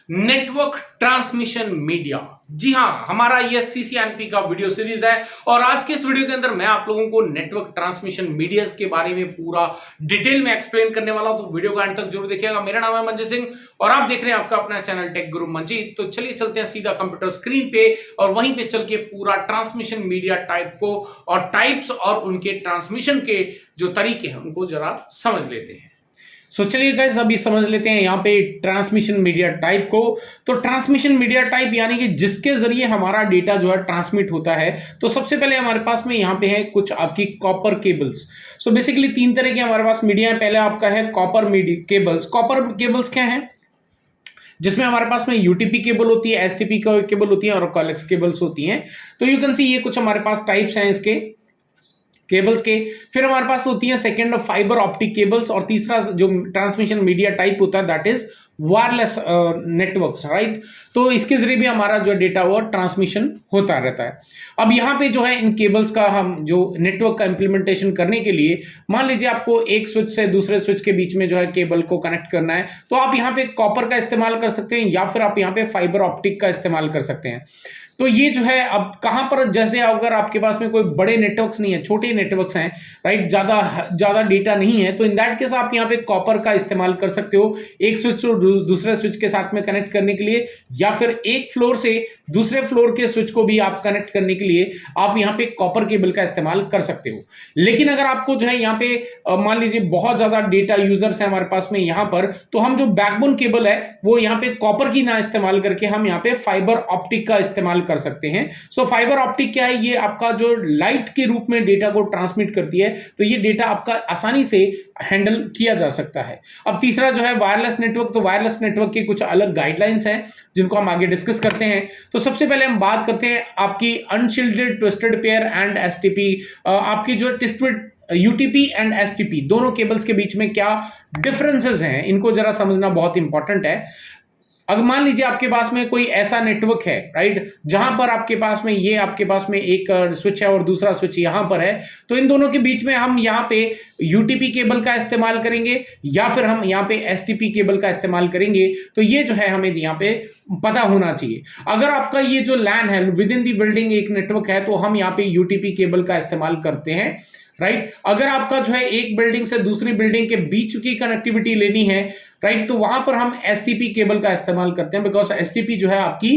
Network transmission media. जी हां, हमारा ये सीसीएनपी का वीडियो सीरीज है और आज के इस वीडियो के अंदर मैं आप लोगों को नेटवर्क ट्रांसमिशन मीडिया के बारे में पूरा डिटेल में एक्सप्लेन करने वाला हूं, तो वीडियो को अंत तक जरूर देखिएगा। मेरा नाम है मंजीत सिंह और आप देख रहे हैं आपका अपना चैनल टेक गुरु मंजीत। तो चलिए चलते हैं सीधा कंप्यूटर स्क्रीन पे और वहीं पे चल के पूरा ट्रांसमिशन मीडिया टाइप को और टाइप्स और उनके ट्रांसमिशन के जो तरीके हैं उनको जरा समझ लेते हैं। चलिए गाइस अभी समझ लेते हैं यहाँ पे ट्रांसमिशन मीडिया टाइप को। तो ट्रांसमिशन मीडिया टाइप यानी कि जिसके जरिए हमारा डेटा जो है ट्रांसमिट होता है। तो सबसे पहले हमारे पास में यहाँ पे है कुछ आपकी कॉपर केबल्स। सो बेसिकली तीन तरह के हमारे पास मीडिया है। पहले आपका है कॉपर केबल्स। कॉपर केबल्स क्या है? जिसमें हमारे पास में यूटीपी केबल होती है, एसटीपी केबल होती है और कोएक्स केबल्स होती हैं। तो यू कैन सी ये कुछ हमारे पास टाइप्स हैं इसके केबल्स के। फिर हमारे पास होती है सेकेंड फाइबर ऑप्टिक केबल्स और तीसरा जो ट्रांसमिशन मीडिया टाइप होता है that is wireless networks, right. तो इसके जरिए भी हमारा जो डेटा वो ट्रांसमिशन होता रहता है। अब यहाँ पे जो है इन केबल्स का हम जो नेटवर्क का इंप्लीमेंटेशन करने के लिए मान लीजिए आपको एक स्विच से दूसरे स्विच के बीच में जो है केबल को कनेक्ट करना है, तो आप यहाँ पे कॉपर का इस्तेमाल कर सकते हैं या फिर आप यहाँ पे फाइबर ऑप्टिक का इस्तेमाल कर सकते हैं। तो ये जो है अब कहां पर, जैसे अगर आपके पास में कोई बड़े नेटवर्क्स नहीं है, छोटे नेटवर्क्स हैं, राइट, ज्यादा डेटा नहीं है, तो इन दैट केस आप यहाँ पे कॉपर का इस्तेमाल कर सकते हो एक स्विच को दूसरे स्विच के साथ में कनेक्ट करने के लिए, या फिर एक फ्लोर से दूसरे फ्लोर के स्विच को भी आप कनेक्ट करने के लिए आप यहाँ पे कॉपर केबल का इस्तेमाल कर सकते हो। लेकिन अगर आपको जो है यहाँ पे मान लीजिए बहुत ज्यादा डेटा यूजर्स है हमारे पास में यहाँ पर, तो हम जो बैकबोन केबल है वो यहाँ पे कॉपर की ना इस्तेमाल करके हम यहाँ पे फाइबर ऑप्टिक का इस्तेमाल कर सकते हैं। सो फाइबर ऑप्टिक क्या है? ये आपका जो लाइट के रूप में डेटा को ट्रांसमिट करती है, तो ये डेटा आपका आसानी से हैंडल किया जा सकता है। अब तीसरा जो है वायरलेस नेटवर्क। तो वायरलेस नेटवर्क की कुछ अलग गाइडलाइंस हैं जिनको हम आगे डिस्कस करते हैं। तो सबसे पहले हम बात करते हैं आपकी unshielded twisted pair and STP. आपकी जो ट्विस्टेड यूटीपी एंड एसटीपी दोनों केबल्स के बीच में क्या डिफरेंसेस हैं, इनको जरा समझना बहुत इंपॉर्टेंट है। अगर मान लीजिए आपके पास में कोई ऐसा नेटवर्क है, राइट, जहां पर आपके पास में ये आपके पास में एक स्विच है और दूसरा स्विच यहां पर है, तो इन दोनों के बीच में हम यहां पे यूटीपी केबल का इस्तेमाल करेंगे या फिर हम यहां पे एसटीपी केबल का इस्तेमाल करेंगे। तो ये जो है हमें यहां पे पता होना चाहिए। अगर आपका ये जो लैन है विद इन दी बिल्डिंग एक नेटवर्क है, तो हम यहाँ पे यूटीपी केबल का इस्तेमाल करते हैं, राइट। अगर आपका जो है एक बिल्डिंग से दूसरी बिल्डिंग के बीच की कनेक्टिविटी लेनी है, राइट, तो वहां पर हम एसटीपी केबल का इस्तेमाल करते हैं, बिकॉज एसटीपी जो है आपकी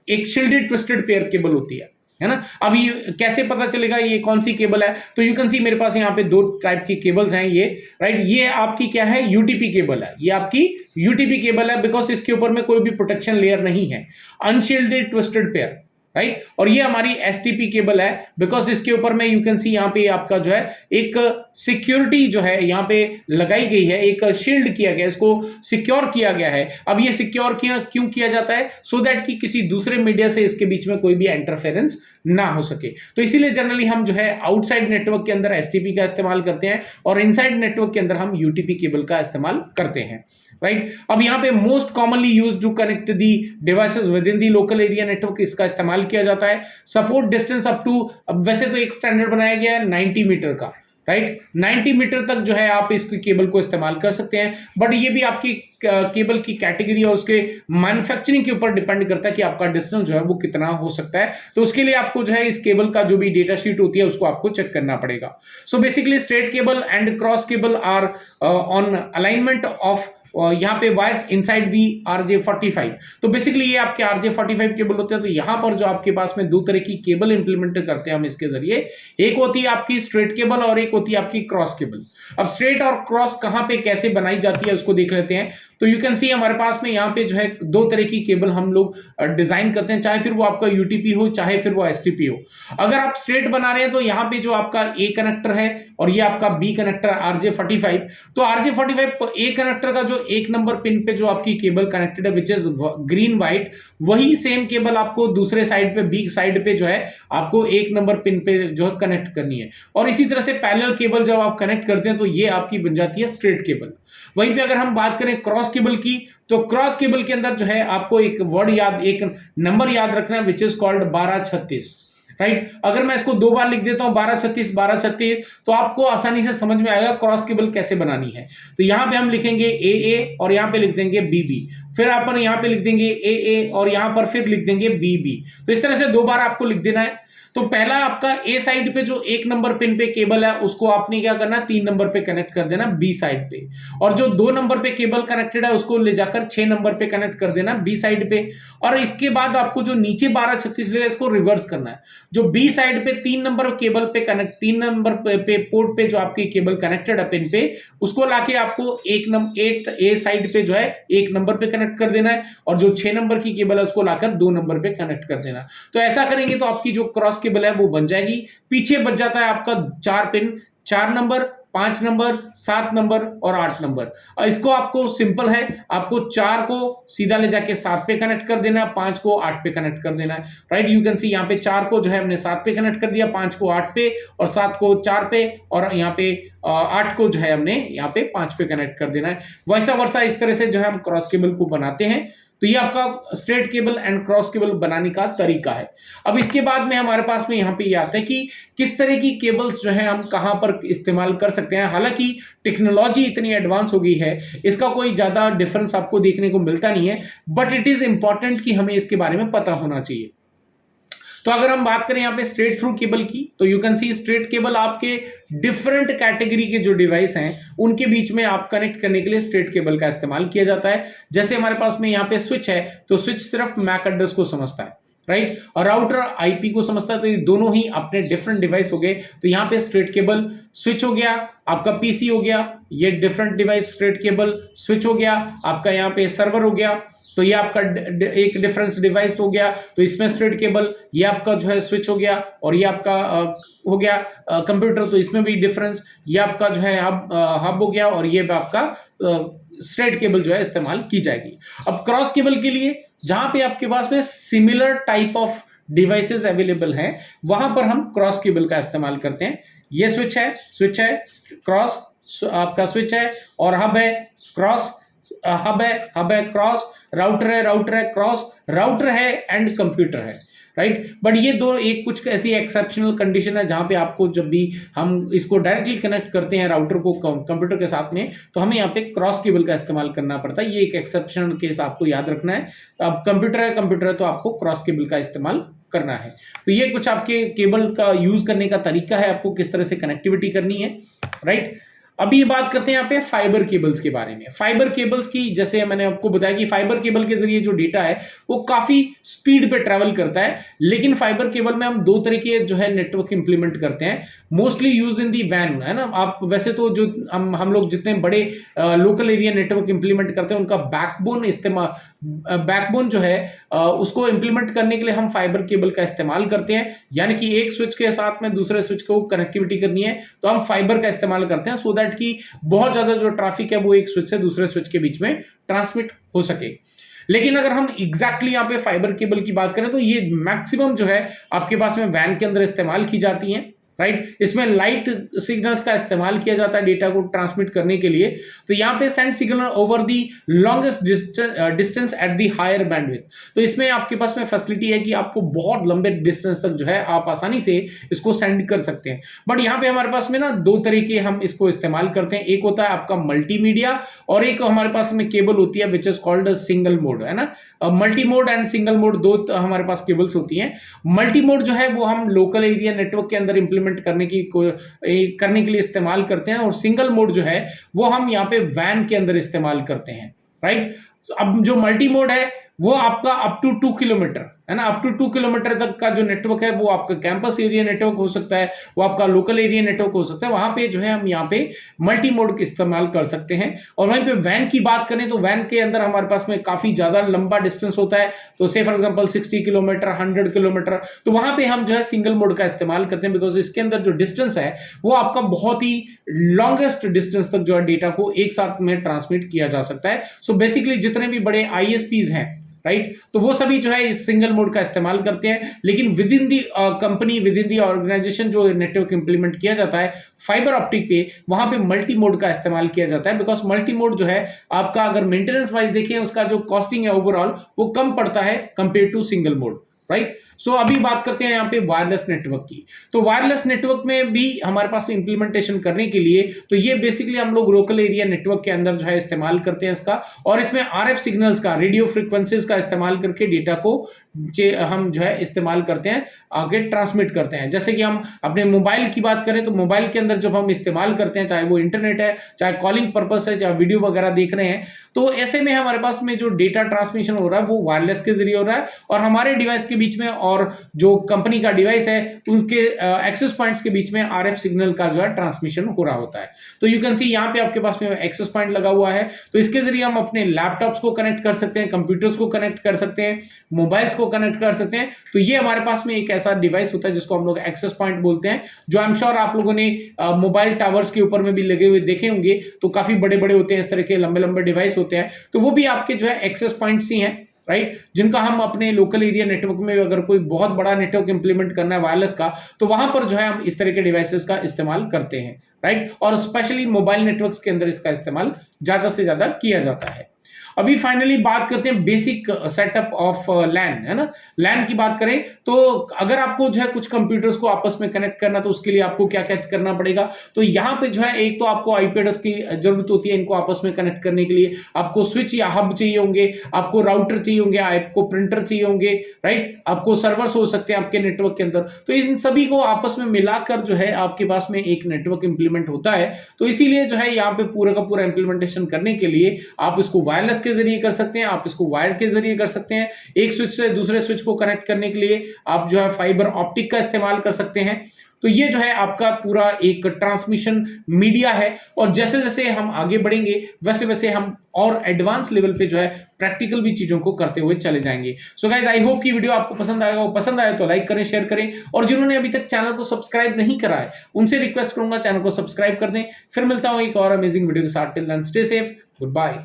एक शील्डेड ट्विस्टेड पेयर केबल होती है ना। अब ये कैसे पता चलेगा ये कौन सी केबल है? तो यू कैन सी मेरे पास यहाँ पे दो टाइप की केबल्स हैं ये, राइट। ये आपकी क्या है? यूटीपी केबल है। ये आपकी यूटीपी केबल है बिकॉज इसके ऊपर में कोई भी प्रोटेक्शन लेयर नहीं है, अनशील्डेड ट्विस्टेड पेयर, राइट। और ये हमारी एसटीपी केबल है बिकॉज इसके ऊपर में यू कैन सी यहाँ पे आपका जो है एक सिक्योरिटी जो है यहाँ पे लगाई गई है, एक शील्ड किया गया, इसको सिक्योर किया गया है। अब ये सिक्योर क्यों किया जाता है? सो दैट कि किसी दूसरे मीडिया से इसके बीच में कोई भी इंटरफेरेंस ना हो सके। तो इसीलिए जनरली हम जो है आउटसाइड नेटवर्क के अंदर एसटीपी का इस्तेमाल करते हैं और इनसाइड नेटवर्क के अंदर हम यूटीपी केबल का इस्तेमाल करते हैं, राइट। अब यहाँ पे most commonly used to connect the devices within the local area network, इसका इस्तेमाल किया जाता है। सपोर्ट डिस्टेंस अप टू, अब वैसे तो एक स्टैंडर्ड बनाया गया है 90 मीटर का, राइट। 90 मीटर तक जो है आप इसकी केबल को इस्तेमाल कर सकते हैं, बट ये भी आपकी केबल की कैटेगरी और उसके मैन्युफैक्चरिंग के ऊपर डिपेंड करता है कि आपका डिस्टेंस जो है वो कितना हो सकता है। तो उसके लिए आपको जो है इस केबल का जो भी डेटा शीट होती है उसको आपको चेक करना पड़ेगा। So basically straight cable and cross cable are on alignment of यहाँ पे वायर्स इनसाइड दी RJ45। तो बेसिकली ये आपके RJ45 केबल होते हैं। तो यहाँ पर जो आपके पास में दो तरह की केबल इंप्लीमेंट करते हैं हम इसके जरिए, एक होती है आपकी स्ट्रेट केबल और एक होती है आपकी क्रॉस केबल। अब स्ट्रेट और क्रॉस कहाँ पे कैसे बनाई जाती है उसको देख लेते हैं। तो यू कैन सी हमारे पास में यहाँ पे जो है दो तरह की केबल हम लोग डिजाइन करते हैं, चाहे फिर वो आपका यूटीपी हो चाहे फिर वो एसटीपी हो। अगर आप स्ट्रेट बना रहे हैं तो यहाँ पे जो आपका ए कनेक्टर है और ये आपका बी कनेक्टर RJ45। तो RJ45 ए कनेक्टर का जो एक नंबर पिन पे जो आपकी केबल कनेक्टेड है विच इज ग्रीन व्हाइट, वही सेम केबल आपको दूसरे साइड पे बी साइड पे जो है आपको एक नंबर पिन पे जो है कनेक्ट करनी है। और इसी तरह से पैरेलल केबल जब आप कनेक्ट करते हैं तो ये आपकी बन जाती है स्ट्रेट केबल। वहीं पे अगर हम बात करें क्रॉस केबल की, तो क्रॉस केबल के अंदर जो है आपको एक वर्ड याद, एक नंबर याद रखना है विच इज कॉल्ड 1236, राइट। अगर मैं इसको दो बार लिख देता हूं 1236 तो आपको आसानी से समझ में आएगा क्रॉस केबल कैसे बनानी है। तो यहां पे हम लिखेंगे AA और यहां पे लिख देंगे BB। फिर अपन यहां पे लिख देंगे ए और यहां पर फिर लिख देंगे बी। तो इस तरह से 2 बार आपको लिख देना है। तो पहला आपका ए साइड पे जो 1 नंबर पिन पे केबल है उसको आपने क्या करना, 3 नंबर पे कनेक्ट कर देना बी साइड पे, और जो 2 नंबर पे केबल कनेक्टेड है उसको ले जाकर 6 नंबर पे कनेक्ट कर देना बी साइड पे। और इसके बाद आपको जो नीचे 1236 लेगा इसको रिवर्स करना है। जो बी साइड पे 3 नंबर केबल पे कनेक्ट, 3 नंबर पे पोर्ट पे जो आपकी केबल कनेक्टेड है पिन पे, उसको लाके आपको ए साइड पे जो है 1 नंबर पे कनेक्ट कर देना है, और जो 6 नंबर की केबल है उसको लाकर 2 नंबर पे कनेक्ट कर देना। तो ऐसा करेंगे तो आपकी जो क्रॉस केबल है वो बन जाएगी। पीछे बच जाता है आपका 4 पिन, 4 नंबर, 5 नंबर, 7 नंबर और 8 नंबर। और इसको आपको सिंपल है, आपको 4 को सीधा ले जाके 7 पे कनेक्ट कर देना है, 5 को 8 पे कनेक्ट कर देना है। राइट, यू कैन सी यहाँ पे 4 को जो है हमने 7 पे कनेक्ट कर दिया, 5 को 8 पे और 7 को 4 पे, और यहाँ पे 8 को जो है हमने यहाँ पे 5 पे कनेक्ट कर देना है। वैसा वर्षा इस तरह से जो है हम क्रॉस केबल को बनाते हैं। तो ये आपका straight cable and cross cable बनाने का तरीका है। अब इसके बाद में हमारे पास में यहाँ पे ये आता है कि किस तरह की केबल्स जो है हम कहां पर इस्तेमाल कर सकते हैं। हालांकि टेक्नोलॉजी इतनी एडवांस हो गई है, इसका कोई ज्यादा डिफरेंस आपको देखने को मिलता नहीं है, बट इट इज इंपॉर्टेंट कि हमें इसके बारे में पता होना चाहिए। तो अगर हम बात करें यहाँ पे स्ट्रेट थ्रू केबल की, तो you can see straight cable आपके डिफरेंट कैटेगरी के जो डिवाइस हैं उनके बीच में आप कनेक्ट करने के लिए स्ट्रेट केबल का इस्तेमाल किया जाता है। जैसे हमारे पास में यहाँ पे स्विच है, तो स्विच सिर्फ मैक एड्रेस को समझता है, राइट, और राउटर आईपी को समझता है। तो ये दोनों ही अपने डिफरेंट डिवाइस हो गए। तो यहाँ पे स्ट्रेट केबल स्विच हो गया, आपका पीसी हो गया, ये different device straight cable switch हो गया, आपका यहाँ पे सर्वर हो गया, तो ये आपका एक डिफरेंस डिवाइस हो गया, तो इसमें स्ट्रेट केबल, ये आपका जो है स्विच हो गया, और ये आपका हो गया कंप्यूटर, तो इसमें भी डिफरेंस, ये आपका जो है हब हो गया, और ये आपका स्ट्रेट केबल जो है इस्तेमाल की जाएगी। अब क्रॉस केबल के लिए जहां पे आपके पास में similar type of devices available हैं, वहां पर हम क्रॉस केबल का इस्तेमाल करते हैं। ये स्विच है क्रॉस, आपका स्विच है, और हब है क्रॉस, हब है क्रॉस, राउटर है क्रॉस, राउटर है एंड कंप्यूटर है, राइट। बट ये दो एक कुछ ऐसी एक्सेप्शनल कंडीशन है जहां पे आपको जब भी हम इसको डायरेक्टली कनेक्ट करते हैं राउटर को कंप्यूटर के साथ में, तो हमें यहाँ पे क्रॉस केबल का इस्तेमाल करना पड़ता है। ये एक एक्सेप्शनल केस आपको याद रखना है। अब कंप्यूटर है तो आपको क्रॉस केबल का इस्तेमाल करना है। तो ये कुछ आपके केबल का यूज करने का तरीका है, आपको किस तरह से कनेक्टिविटी करनी है, राइट। अभी बात करते हैं यहाँ पे फाइबर केबल्स के बारे में। फाइबर केबल्स की, जैसे मैंने आपको बताया कि फाइबर केबल के जरिए जो डेटा है वो काफी स्पीड पे ट्रैवल करता है, लेकिन फाइबर केबल में हम दो तरह के जो है नेटवर्क इंप्लीमेंट करते हैं, मोस्टली यूज इन दी वैन, है ना। आप वैसे तो जो हम लोग जितने बड़े लोकल एरिया नेटवर्क इंप्लीमेंट करते हैं उनका बैकबोन जो है उसको इंप्लीमेंट करने के लिए हम फाइबर केबल का इस्तेमाल करते हैं। यानी कि एक स्विच के साथ में दूसरे स्विच को कनेक्टिविटी करनी है तो हम फाइबर का इस्तेमाल करते हैं, सो दैट कि बहुत ज्यादा जो ट्रैफिक है वो एक स्विच से दूसरे स्विच के बीच में ट्रांसमिट हो सके। लेकिन अगर हम एग्जैक्टली यहाँ पे फाइबर केबल की बात करें तो ये मैक्सिमम जो है आपके पास में वैन के अंदर इस्तेमाल की जाती है, राइट। इसमें लाइट सिग्नल्स का इस्तेमाल किया जाता है डेटा को ट्रांसमिट करने के लिए। तो यहाँ पे send signal over the longest distance at the higher bandwidth. तो इसमें आपके पास में फैसिलिटी है कि आपको बहुत लंबे डिस्टेंस तक जो है आप आसानी से इसको सेंड कर सकते हैं। बट यहाँ पे हमारे पास में ना दो तरीके हम इसको इस्तेमाल करते हैं। एक होता है आपका मल्टीमीडिया, और एक हमारे पास में केबल होती है which is called single mode, है ना। Multi mode and single mode दो हमारे पास केबल्स होती हैं। मल्टी मोड जो है वो हम लोकल एरिया नेटवर्क के अंदर इंप्लीमेंट करने के लिए इस्तेमाल करते हैं, और सिंगल मोड जो है वो हम यहाँ पे वैन के अंदर इस्तेमाल करते हैं, राइट। अब जो मल्टी मोड है वो आपका अप टू 2 किलोमीटर, है ना, अप टू 2 किलोमीटर तक का जो नेटवर्क है वो आपका कैंपस एरिया नेटवर्क हो सकता है, वो आपका लोकल एरिया नेटवर्क हो सकता है। वहां पे जो है हम यहाँ पे मल्टी मोड इस्तेमाल कर सकते हैं। और वहीं पे वैन की बात करें तो वैन के अंदर हमारे पास में काफी ज्यादा लंबा डिस्टेंस होता है, तो से फॉर एग्जांपल 60 किलोमीटर, 100 किलोमीटर, तो वहां पे हम जो है सिंगल मोड का इस्तेमाल करते हैं, बिकॉज इसके अंदर जो डिस्टेंस है वो आपका बहुत ही लॉन्गेस्ट डिस्टेंस तक जो है डेटा को एक साथ में ट्रांसमिट किया जा सकता है। सो बेसिकली जितने भी बड़े आईएसपीज हैं, राइट, तो वो सभी जो है इस सिंगल मोड का इस्तेमाल करते हैं। लेकिन within the company, within the organization जो नेटवर्क इंप्लीमेंट किया जाता है फाइबर ऑप्टिक पे, वहां पे मल्टी मोड का इस्तेमाल किया जाता है, बिकॉज मल्टी मोड जो है आपका अगर मेंटेनेंस वाइज देखें उसका जो कॉस्टिंग है ओवरऑल वो कम पड़ता है compare to single mode, right. So अभी बात करते हैं यहाँ पे वायरलेस नेटवर्क की। तो वायरलेस नेटवर्क में भी हमारे पास इंप्लीमेंटेशन करने के लिए तो ये बेसिकली हम लोग लोकल एरिया नेटवर्क के अंदर जो है इस्तेमाल करते हैं इसका, और इसमें आरएफ सिग्नल्स का, रेडियो फ्रीक्वेंसीज का इस्तेमाल करके डेटा को हम जो है इस्तेमाल करते हैं, आगे ट्रांसमिट करते हैं। जैसे कि हम अपने मोबाइल की बात करें तो मोबाइल के अंदर जब हम इस्तेमाल करते हैं, चाहे वो इंटरनेट है, चाहे कॉलिंग पर्पस है, चाहे वीडियो वगैरह देख रहे हैं, तो ऐसे में हमारे पास में जो डेटा ट्रांसमिशन हो रहा है वो वायरलेस के जरिए हो रहा है, और हमारे डिवाइस के बीच में और जो कंपनी का डिवाइस है उनके एक्सेस पॉइंट्स के बीच में आरएफ सिग्नल का जो है ट्रांसमिशन हो रहा होता है। तो यू कैन सी यहाँ पे आपके पास में एक्सेस पॉइंट लगा हुआ है, तो इसके जरिए हम अपने लैपटॉप्स को कनेक्ट कर सकते हैं, कंप्यूटर्स को कनेक्ट कर सकते हैं, मोबाइल्स को कनेक्ट कर सकते हैं। तो ये हमारे पास में एक ऐसा डिवाइस होता है जिसको हम लोग एक्सेस पॉइंट बोलते हैं, जो आई एम श्योर आप लोगों ने मोबाइल टावर्स के ऊपर में भी लगे हुए देखे होंगे। तो काफी बड़े बड़े होते हैं, इस तरह के लंबे लंबे डिवाइस होते हैं, तो वो भी आपके जो है एक्सेस पॉइंट्स ही हैं, राइट, जिनका हम अपने लोकल एरिया नेटवर्क में अगर कोई बहुत बड़ा नेटवर्क इंप्लीमेंट करना है वायरलेस का, तो वहां पर जो है हम इस तरह के डिवाइसेस का इस्तेमाल करते हैं, राइट, और स्पेशली मोबाइल नेटवर्क्स के अंदर इसका इस्तेमाल ज्यादा से ज्यादा किया जाता है। अभी फाइनली बात करते हैं बेसिक सेटअप ऑफ लैन, है ना। लैन की बात करें तो अगर आपको जो है कुछ कंप्यूटर्स को आपस में कनेक्ट करना, तो उसके लिए आपको क्या क्या करना पड़ेगा। तो यहाँ पे जो है एक तो आपको आईपी एड्रेस की जरूरत होती है इनको आपस में कनेक्ट करने के लिए, आपको स्विच या हब चाहिए होंगे, आपको राउटर चाहिए होंगे, आपको प्रिंटर चाहिए होंगे, राइट, आपको सर्वर्स हो सकते हैं आपके नेटवर्क के अंदर। तो इन सभी को आपस में मिलाकर जो है आपके पास में एक नेटवर्क इंप्लीमेंट होता है। तो इसीलिए जो है यहाँ पे पूरा का पूरा इंप्लीमेंटेशन करने के लिए आप इसको वायरलेस के जरिए कर सकते हैं, आप इसको वायर के जरिए कर सकते हैं, एक स्विच से दूसरे स्विच को कनेक्ट करने के लिए आप जो है फाइबर ऑप्टिक का इस्तेमाल कर सकते हैं। तो ये जो है आपका पूरा एक ट्रांसमिशन मीडिया है, और जैसे जैसे हम आगे बढ़ेंगे वैसे वैसे हम और एडवांस लेवल पे जो है प्रैक्टिकल भी चीजों को करते हुए चले जाएंगे। सो गाइस, आई होप कि वीडियो आपको पसंद आएगा, वो पसंद आए तो लाइक करें, शेयर करें, और जिन्होंने अभी तक चैनल को सब्सक्राइब नहीं करा है उनसे रिक्वेस्ट करूंगा चैनल को सब्सक्राइब कर दें। फिर मिलता हूं एक और अमेजिंग वीडियो के साथ। Till then stay safe, good bye.